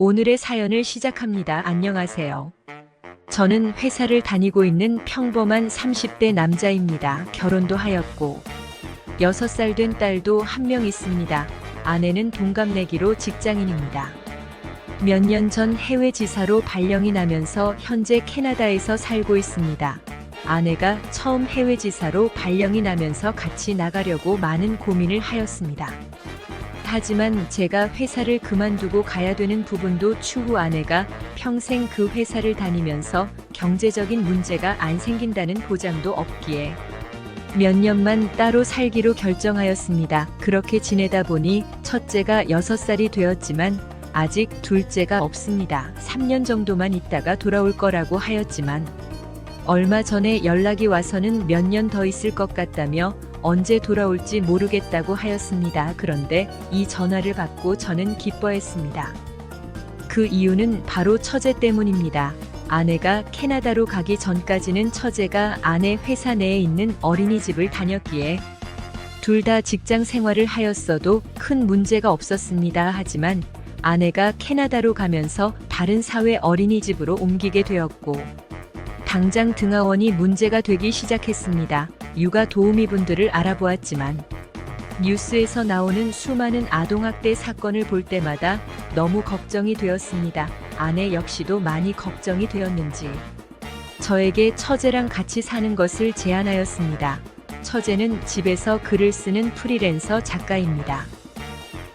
오늘의 사연을 시작합니다. 안녕하세요. 저는 회사를 다니고 있는 평범한 30대 남자입니다. 결혼도 하였고 6살 된 딸도 한 명 있습니다. 아내는 동갑내기로 직장인입니다. 몇 년 전 해외 지사로 발령이 나면서 현재 캐나다에서 살고 있습니다. 아내가 처음 해외 지사로 발령이 나면서 같이 나가려고 많은 고민을 하였습니다. 하지만 제가 회사를 그만두고 가야 되는 부분도 추후 아내가 평생 그 회사를 다니면서 경제적인 문제가 안 생긴다는 보장도 없기에 몇 년만 따로 살기로 결정하였습니다. 그렇게 지내다 보니 첫째가 6살이 되었지만 아직 둘째가 없습니다. 3년 정도만 있다가 돌아올 거라고 하였지만 얼마 전에 연락이 와서는 몇 년 더 있을 것 같다며 언제 돌아올지 모르겠다고 하였습니다. 그런데 이 전화를 받고 저는 기뻐했습니다. 그 이유는 바로 처제 때문입니다. 아내가 캐나다로 가기 전까지는 처제가 아내 회사 내에 있는 어린이집을 다녔기에 둘 다 직장 생활을 하였어도 큰 문제가 없었습니다. 하지만 아내가 캐나다로 가면서 다른 사회 어린이집으로 옮기게 되었고 당장 등하원이 문제가 되기 시작했습니다. 육아 도우미분들을 알아보았지만 뉴스에서 나오는 수많은 아동학대 사건을 볼 때마다 너무 걱정이 되었습니다. 아내 역시도 많이 걱정이 되었는지 저에게 처제랑 같이 사는 것을 제안하였습니다. 처제는 집에서 글을 쓰는 프리랜서 작가입니다.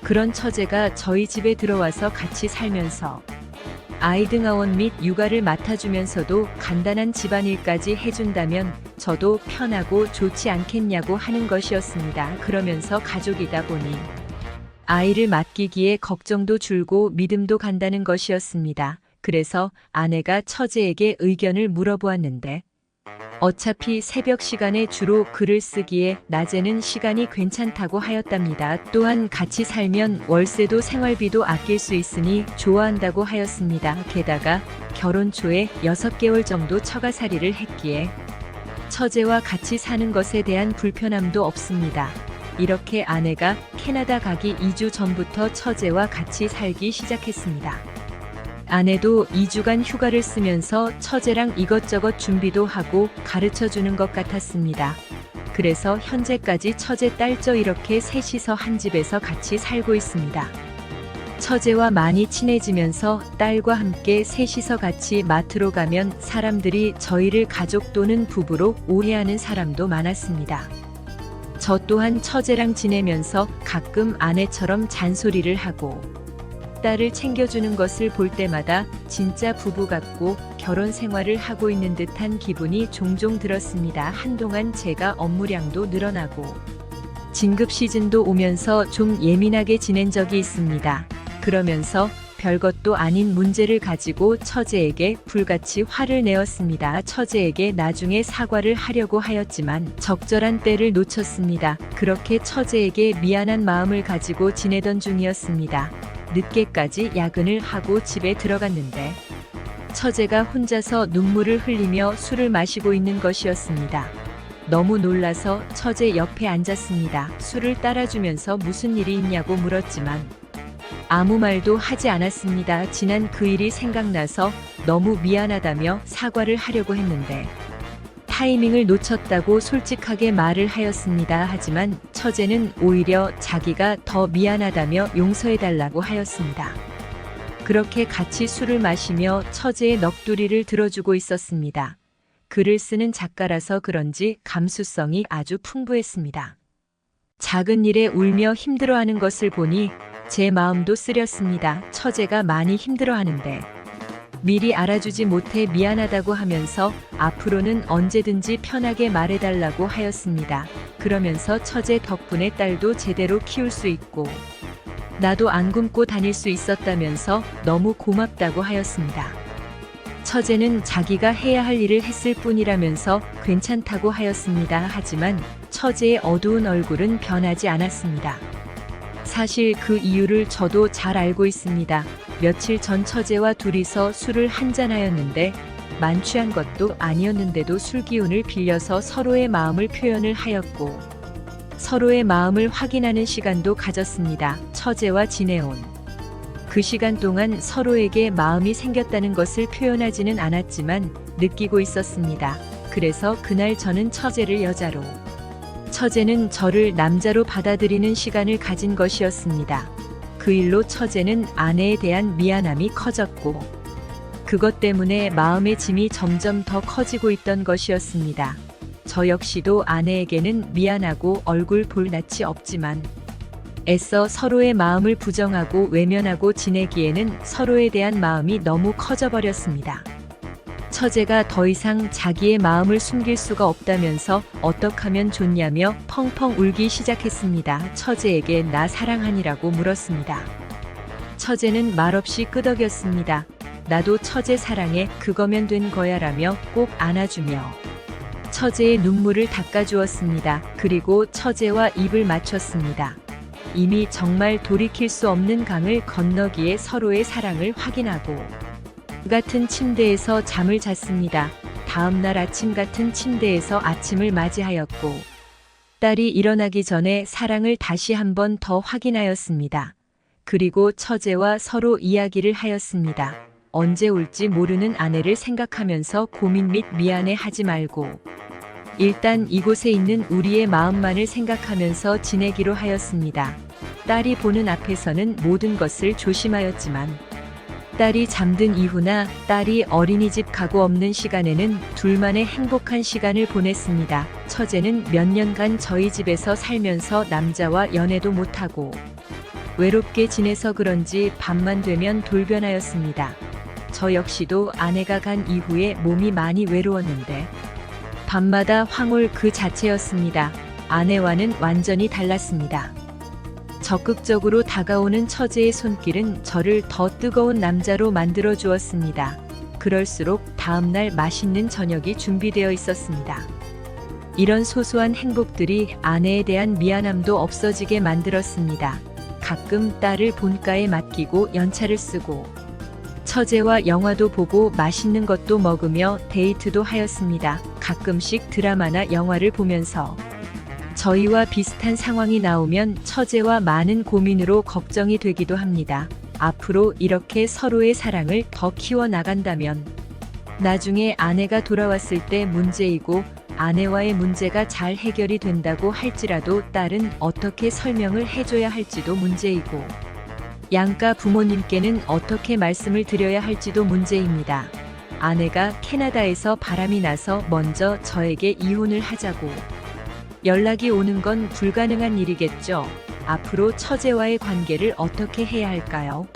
그런 처제가 저희 집에 들어와서 같이 살면서 아이 등하원 및 육아를 맡아주면서도 간단한 집안일까지 해준다면 저도 편하고 좋지 않겠냐고 하는 것이었습니다. 그러면서 가족이다 보니 아이를 맡기기에 걱정도 줄고 믿음도 간다는 것이었습니다. 그래서 아내가 처제에게 의견을 물어보았는데 어차피 새벽 시간에 주로 글을 쓰기에 낮에는 시간이 괜찮다고 하였답니다. 또한 같이 살면 월세도 생활비도 아낄 수 있으니 좋아한다고 하였습니다. 게다가 결혼 초에 6개월 정도 처가살이를 했기에 처제와 같이 사는 것에 대한 불편함도 없습니다. 이렇게 아내가 캐나다 가기 2주 전부터 처제와 같이 살기 시작했습니다. 아내도 2주간 휴가를 쓰면서 처제랑 이것저것 준비도 하고 가르쳐 주는 것 같았습니다. 그래서 현재까지 처제 딸저 이렇게 셋이서 한 집에서 같이 살고 있습니다. 처제와 많이 친해지면서 딸과 함께 셋이서 같이 마트로 가면 사람들이 저희를 가족 또는 부부로 오해하는 사람도 많았습니다. 저 또한 처제랑 지내면서 가끔 아내처럼 잔소리를 하고 딸을 챙겨주는 것을 볼 때마다 진짜 부부 같고 결혼 생활을 하고 있는 듯한 기분이 종종 들었습니다. 한동안 제가 업무량도 늘어나고 진급 시즌도 오면서 좀 예민하게 지낸 적이 있습니다. 그러면서 별것도 아닌 문제를 가지고 처제에게 불같이 화를 내었습니다. 처제에게 나중에 사과를 하려고 하였지만 적절한 때를 놓쳤습니다. 그렇게 처제에게 미안한 마음을 가지고 지내던 중이었습니다. 늦게까지 야근을 하고 집에 들어갔는데 처제가 혼자서 눈물을 흘리며 술을 마시고 있는 것이었습니다. 너무 놀라서 처제 옆에 앉았습니다. 술을 따라주면서 무슨 일이 있냐고 물었지만 아무 말도 하지 않았습니다. 지난 그 일이 생각나서 너무 미안하다며 사과를 하려고 했는데 타이밍을 놓쳤다고 솔직하게 말을 하였습니다. 하지만 처제는 오히려 자기가 더 미안하다며 용서해달라고 하였습니다. 그렇게 같이 술을 마시며 처제의 넋두리를 들어주고 있었습니다. 글을 쓰는 작가라서 그런지 감수성이 아주 풍부했습니다. 작은 일에 울며 힘들어하는 것을 보니 제 마음도 쓰렸습니다. 처제가 많이 힘들어하는데 미리 알아주지 못해 미안하다고 하면서 앞으로는 언제든지 편하게 말해달라고 하였습니다. 그러면서 처제 덕분에 딸도 제대로 키울 수 있고 나도 안 굶고 다닐 수 있었다면서 너무 고맙다고 하였습니다. 처제는 자기가 해야 할 일을 했을 뿐이라면서 괜찮다고 하였습니다. 하지만 처제의 어두운 얼굴은 변하지 않았습니다. 사실 그 이유를 저도 잘 알고 있습니다. 며칠 전 처제와 둘이서 술을 한잔하였는데 만취한 것도 아니었는데도 술 기운을 빌려서 서로의 마음을 표현을 하였고 서로의 마음을 확인하는 시간도 가졌습니다. 처제와 지내온 그 시간 동안 서로에게 마음이 생겼다는 것을 표현하지는 않았지만 느끼고 있었습니다. 그래서 그날 저는 처제를 여자로, 처제는 저를 남자로 받아들이는 시간을 가진 것이었습니다. 그 일로 처제는 아내에 대한 미안함이 커졌고 그것 때문에 마음의 짐이 점점 더 커지고 있던 것이었습니다. 저 역시도 아내에게는 미안하고 얼굴 볼 낯이 없지만 애써 서로의 마음을 부정하고 외면하고 지내기에는 서로에 대한 마음이 너무 커져버렸습니다. 처제가 더 이상 자기의 마음을 숨길 수가 없다면서 어떡하면 좋냐며 펑펑 울기 시작했습니다. 처제에게 나 사랑하니라고 물었습니다. 처제는 말없이 끄덕였습니다. 나도 처제 사랑해, 그거면 된 거야 라며 꼭 안아주며 처제의 눈물을 닦아주었습니다. 그리고 처제와 입을 맞췄습니다. 이미 정말 돌이킬 수 없는 강을 건너기에 서로의 사랑을 확인하고 같은 침대에서 잠을 잤습니다. 다음 날 아침 같은 침대에서 아침을 맞이하였고 딸이 일어나기 전에 사랑을 다시 한 번 더 확인하였습니다. 그리고 처제와 서로 이야기를 하였습니다. 언제 올지 모르는 아내를 생각하면서 고민 및 미안해 하지 말고 일단 이곳에 있는 우리의 마음만을 생각하면서 지내기로 하였습니다. 딸이 보는 앞에서는 모든 것을 조심하였지만 딸이 잠든 이후나 딸이 어린이집 가고 없는 시간에는 둘만의 행복한 시간을 보냈습니다. 처제는 몇 년간 저희 집에서 살면서 남자와 연애도 못하고 외롭게 지내서 그런지 밤만 되면 돌변하였습니다. 저 역시도 아내가 간 이후에 몸이 많이 외로웠는데 밤마다 황홀 그 자체였습니다. 아내와는 완전히 달랐습니다. 적극적으로 다가오는 처제의 손길은 저를 더 뜨거운 남자로 만들어 주었습니다. 그럴수록 다음날 맛있는 저녁이 준비되어 있었습니다. 이런 소소한 행복들이 아내에 대한 미안함도 없어지게 만들었습니다. 가끔 딸을 본가에 맡기고 연차를 쓰고 처제와 영화도 보고 맛있는 것도 먹으며 데이트도 하였습니다. 가끔씩 드라마나 영화를 보면서 저희와 비슷한 상황이 나오면 처제와 많은 고민으로 걱정이 되기도 합니다. 앞으로 이렇게 서로의 사랑을 더 키워나간다면 나중에 아내가 돌아왔을 때 문제이고 아내와의 문제가 잘 해결이 된다고 할지라도 딸은 어떻게 설명을 해줘야 할지도 문제이고 양가 부모님께는 어떻게 말씀을 드려야 할지도 문제입니다. 아내가 캐나다에서 바람이 나서 먼저 저에게 이혼을 하자고 연락이 오는 건 불가능한 일이겠죠. 앞으로 처제와의 관계를 어떻게 해야 할까요?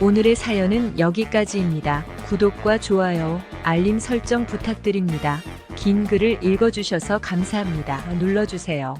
오늘의 사연은 여기까지입니다. 구독과 좋아요, 알림 설정 부탁드립니다. 긴 글을 읽어주셔서 감사합니다. 눌러주세요.